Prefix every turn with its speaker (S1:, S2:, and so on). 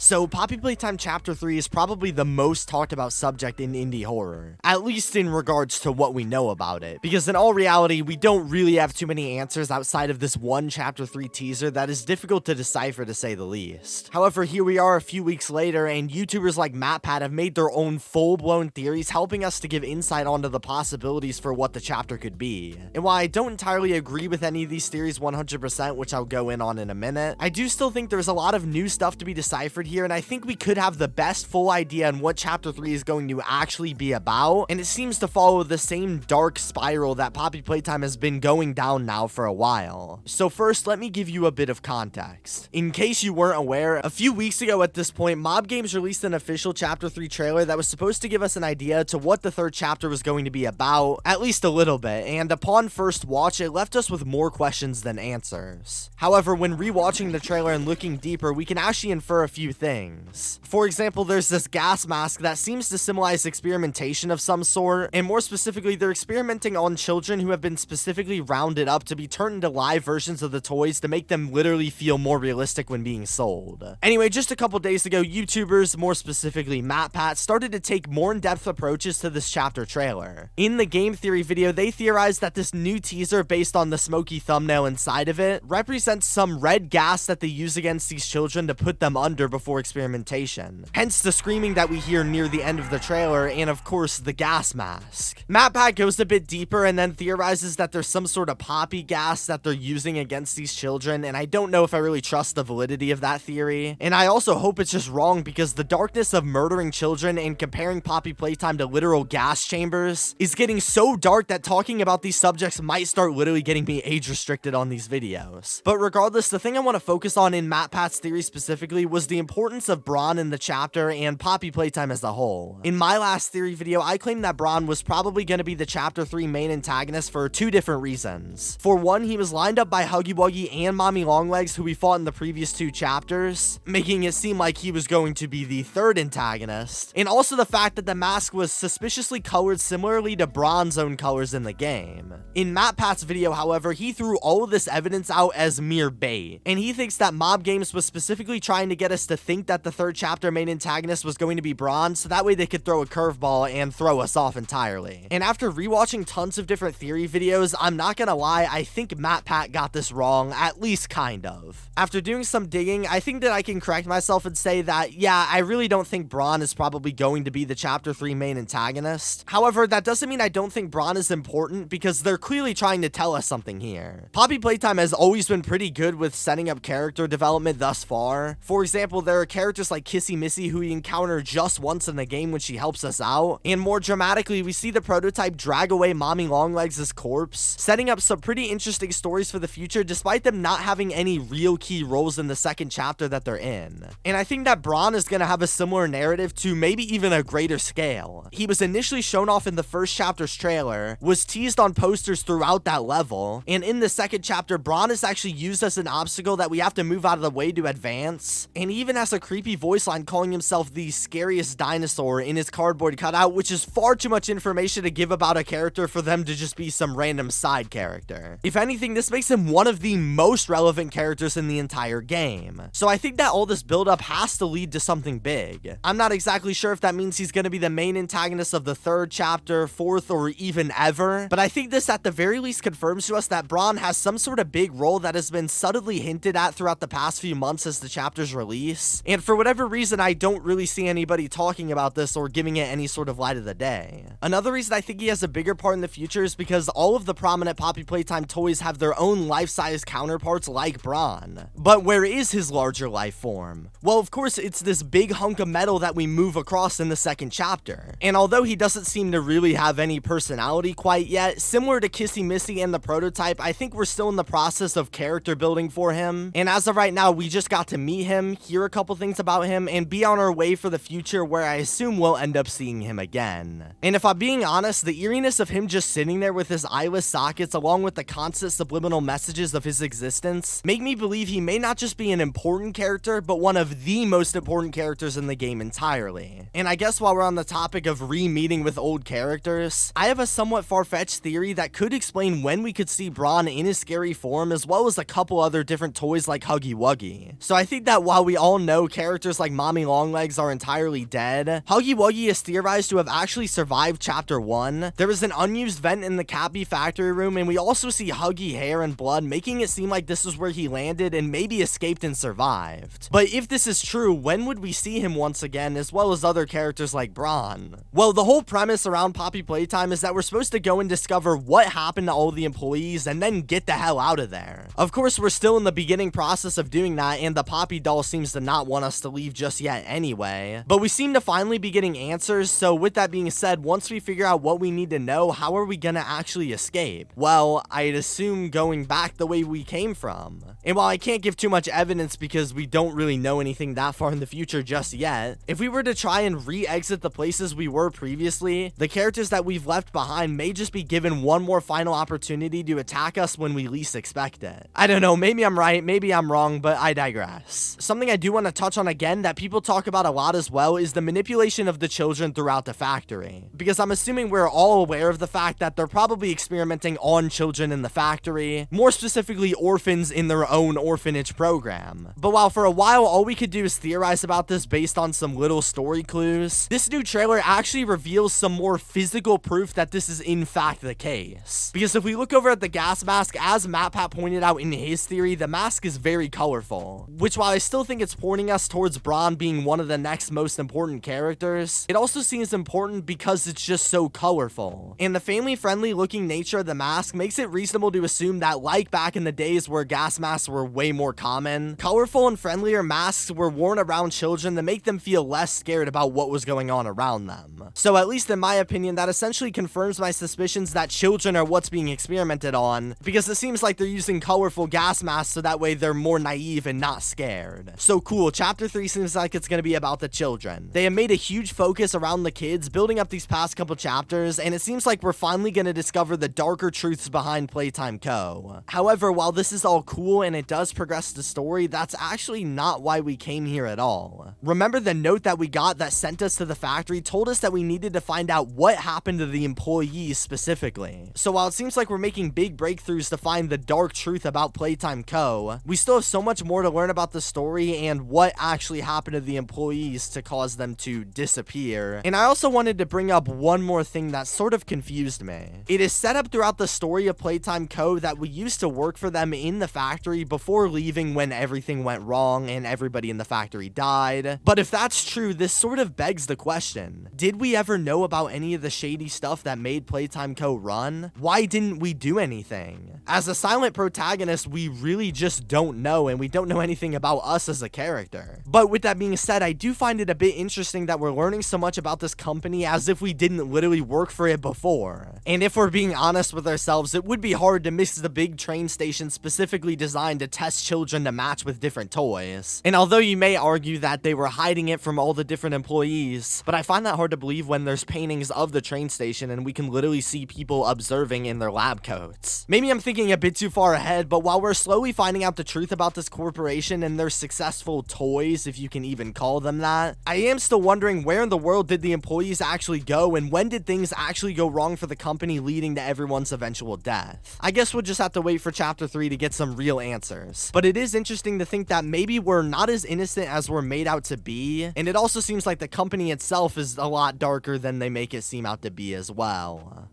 S1: So Poppy Playtime Chapter 3 is probably the most talked about subject in indie horror, at least in regards to what we know about it, because in all reality, we don't really have too many answers outside of this one Chapter 3 teaser that is difficult to decipher, to say the least. However, here we are a few weeks later, and YouTubers like MatPat have made their own full-blown theories, helping us to give insight onto the possibilities for what the chapter could be. And while I don't entirely agree with any of these theories 100%, which I'll go in on in a minute, I do still think there's a lot of new stuff to be deciphered here, and I think we could have the best full idea on what Chapter 3 is going to actually be about, and it seems to follow the same dark spiral that Poppy Playtime has been going down now for a while. So first, let me give you a bit of context. In case you weren't aware, a few weeks ago at this point, Mob Games released an official Chapter 3 trailer that was supposed to give us an idea to what the third chapter was going to be about, at least a little bit, and upon first watch, it left us with more questions than answers. However, when rewatching the trailer and looking deeper, we can actually infer a few things. For example, there's this gas mask that seems to symbolize experimentation of some sort, and more specifically, they're experimenting on children who have been specifically rounded up to be turned into live versions of the toys to make them literally feel more realistic when being sold. Anyway, just a couple days ago, YouTubers, more specifically MatPat, started to take more in-depth approaches to this chapter trailer. In the game theory video, they theorized that this new teaser, based on the smoky thumbnail inside of it, represents some red gas that they use against these children to put them under before experimentation. Hence the screaming that we hear near the end of the trailer, and of course, the gas mask. MatPat goes a bit deeper and then theorizes that there's some sort of poppy gas that they're using against these children, and I don't know if I really trust the validity of that theory. And I also hope it's just wrong, because the darkness of murdering children and comparing Poppy Playtime to literal gas chambers is getting so dark that talking about these subjects might start literally getting me age restricted on these videos. But regardless, the thing I want to focus on in MatPat's theory specifically was the importance of Braun in the chapter and Poppy Playtime as a whole. In my last theory video, I claimed that Braun was probably going to be the Chapter 3 main antagonist for two different reasons. For one, he was lined up by Huggy Wuggy and Mommy Longlegs, who we fought in the previous two chapters, making it seem like he was going to be the third antagonist, and also the fact that the mask was suspiciously colored similarly to Braun's own colors in the game. In MatPat's video, however, he threw all of this evidence out as mere bait, and he thinks that Mob Games was specifically trying to get us to think that the third chapter main antagonist was going to be Braun, so that way they could throw a curveball and throw us off entirely. And after rewatching tons of different theory videos, I'm not gonna lie, I think MatPat got this wrong, at least kind of. After doing some digging, I think that I can correct myself and say that, yeah, I really don't think Braun is probably going to be the Chapter 3 main antagonist. However, that doesn't mean I don't think Braun is important, because they're clearly trying to tell us something here. Poppy Playtime has always been pretty good with setting up character development thus far. For example, there are characters like Kissy Missy who we encounter just once in the game when she helps us out, and more dramatically, we see the prototype drag away Mommy Longlegs' corpse, setting up some pretty interesting stories for the future despite them not having any real key roles in the second chapter that they're in. And I think that Braun is going to have a similar narrative to maybe even a greater scale. He was initially shown off in the first chapter's trailer, was teased on posters throughout that level, and in the second chapter, Braun is actually used as an obstacle that we have to move out of the way to advance, and he even has a creepy voice line calling himself the scariest dinosaur in his cardboard cutout, which is far too much information to give about a character for them to just be some random side character. If anything, this makes him one of the most relevant characters in the entire game. So I think that all this buildup has to lead to something big. I'm not exactly sure if that means he's going to be the main antagonist of the third chapter, fourth, or even ever, but I think this at the very least confirms to us that Braun has some sort of big role that has been subtly hinted at throughout the past few months as the chapter's release, and for whatever reason, I don't really see anybody talking about this or giving it any sort of light of the day. Another reason I think he has a bigger part in the future is because all of the prominent Poppy Playtime toys have their own life-size counterparts like Braun. But where is his larger life form? Well, of course, it's this big hunk of metal that we move across in the second chapter. And although he doesn't seem to really have any personality quite yet, similar to Kissy Missy and the prototype, I think we're still in the process of character building for him. And as of right now, we just got to meet him, hear a couple things about him, and be on our way for the future where I assume we'll end up seeing him again. And if I'm being honest, the eeriness of him just sitting there with his eyeless sockets along with the constant subliminal messages of his existence make me believe he may not just be an important character, but one of the most important characters in the game entirely. And I guess while we're on the topic of re-meeting with old characters, I have a somewhat far-fetched theory that could explain when we could see Braun in his scary form, as well as a couple other different toys like Huggy Wuggy. So I think that while we all know know, characters like Mommy Longlegs are entirely dead. Huggy Wuggy is theorized to have actually survived chapter 1. There is an unused vent in the Cappy factory room, and we also see Huggy hair and blood, making it seem like this is where he landed and maybe escaped and survived. But if this is true, when would we see him once again, as well as other characters like Bron? Well, the whole premise around Poppy Playtime is that we're supposed to go and discover what happened to all the employees and then get the hell out of there. Of course, we're still in the beginning process of doing that, and the Poppy doll seems to not want us to leave just yet anyway. But we seem to finally be getting answers, so with that being said, once we figure out what we need to know, how are we gonna actually escape? Well, I'd assume going back the way we came from. And while I can't give too much evidence because we don't really know anything that far in the future just yet, if we were to try and re-exit the places we were previously, the characters that we've left behind may just be given one more final opportunity to attack us when we least expect it. I don't know, maybe I'm right, maybe I'm wrong, but I digress. Something I do want to touch on again that people talk about a lot as well is the manipulation of the children throughout the factory. Because I'm assuming we're all aware of the fact that they're probably experimenting on children in the factory, more specifically orphans in their own orphanage program. But while for a while all we could do is theorize about this based on some little story clues, this new trailer actually reveals some more physical proof that this is in fact the case. Because if we look over at the gas mask, as MatPat pointed out in his theory, the mask is very colorful, which while I still think it's pointing us towards Bron being one of the next most important characters, it also seems important because it's just so colorful. And the family-friendly looking nature of the mask makes it reasonable to assume that, like back in the days where gas masks were way more common, colorful and friendlier masks were worn around children to make them feel less scared about what was going on around them. So at least in my opinion, that essentially confirms my suspicions that children are what's being experimented on, because it seems like they're using colorful gas masks so that way they're more naive and not scared. So cool, chapter 3 seems like it's gonna be about the children. They have made a huge focus around the kids building up these past couple chapters, and it seems like we're finally gonna discover the darker truths behind Playtime Co. However, while this is all cool and it does progress the story, that's actually not why we came here at all. Remember the note that we got that sent us to the factory told us that we needed to find out what happened to the employees specifically. So while it seems like we're making big breakthroughs to find the dark truth about Playtime Co., we still have so much more to learn about the story and what actually happened to the employees to cause them to disappear. And I also wanted to bring up one more thing that sort of confused me. It is set up throughout the story of Playtime Co. that we used to work for them in the factory before leaving when everything went wrong and everybody in the factory died. But if that's true, this sort of begs the question, did we ever know about any of the shady stuff that made Playtime Co. run? Why didn't we do anything? As a silent protagonist, we really just don't know, and we don't know anything about us as a character. But with that being said, I do find it a bit interesting that we're learning so much about this company as if we didn't literally work for it before. And if we're being honest with ourselves, it would be hard to miss the big train station specifically designed to test children to match with different toys. And although you may argue that they were hiding it from all the different employees, but I find that hard to believe when there's paintings of the train station and we can literally see people observing in their lab coats. Maybe I'm thinking a bit too far ahead, but while we're slowly finding out the truth about this corporation and their successful toys, if you can even call them that, I am still wondering where in the world did the employees actually go and when did things actually go wrong for the company leading to everyone's eventual death. I guess we'll just have to wait for chapter 3 to get some real answers. But it is interesting to think that maybe we're not as innocent as we're made out to be, and it also seems like the company itself is a lot darker than they make it seem out to be as well.